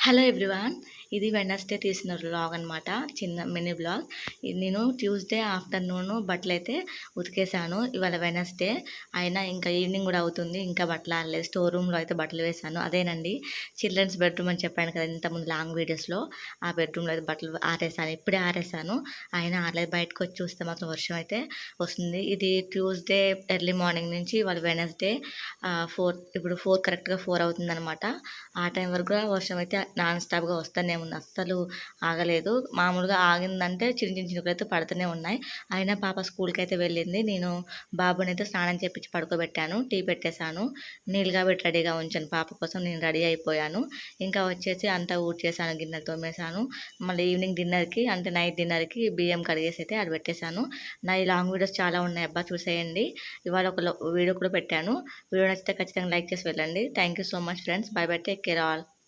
Hello everyone. ఇది Wednesday తీసిన vlog అనమాట. చిన్న మినీ వ్లాగ్. ఇది నేను ట్యూస్డే ఆఫ్టర్నూన్ బట్టలైతే ఉతికేసాను. ఇవాళ వెడ్నెస్డే అయినా ఇంకా ఈవినింగ్ కూడా అవుతుంది. ఇంకా బట్టలు ఆరలేదు. స్టోర్ రూమ్లో అయితే బట్టలు వేసాను. అదేనండి చిల్డ్రన్స్ బెడ్రూమ్ అని చెప్పాను కదా ఇంతకుముందు లాంగ్ వీడియోస్లో. ఆ బెడ్రూమ్లో అయితే బట్టలు ఆరేసాను. ఇప్పుడే ఆరేసాను. అయినా ఆరలేదు. బయటకు వచ్చి చూస్తే మాత్రం వర్షం అయితే వస్తుంది. ఇది ట్యూస్డే ఎర్లీ మార్నింగ్ నుంచి ఇవాళ వెడ్నెస్డే 4. ఇప్పుడు 4 కరెక్ట్గా 4 అవుతుంది అనమాట. ఆ టైం వరకు కూడా వర్షం అయితే నాన్ స్టాప్గా వస్తూనే ఉంది. అస్సలు ఆగలేదు. మామూలుగా ఆగిందంటే చిన్న చిన్న చినుకులైతే పడుతూనే ఉన్నాయి. అయినా పాప స్కూల్కి అయితే వెళ్ళింది. నేను బాబునైతే స్నానం చేపించి పడుకోబెట్టాను. టీ పెట్టేశాను. నీళ్ళు కాబట్టి రెడీగా ఉంచాను పాప కోసం. నేను రెడీ అయిపోయాను. ఇంకా వచ్చేసి అంతా ఊడ్చేసాను, గిన్నెలు తోమేశాను. మళ్ళీ ఈవినింగ్ డిన్నర్కి అంటే నైట్ డిన్నర్కి బియ్యం కడిగేసి అయితే ఆడ పెట్టేశాను. నా ఈ లాంగ్ వీడియోస్ చాలా ఉన్నాయి అబ్బా, చూసేయండి. ఇవాళ ఒక వీడియో కూడా పెట్టాను. వీడియో నచ్చితే ఖచ్చితంగా లైక్ చేసి వెళ్ళండి. Thank you so much friends. By by, take care all.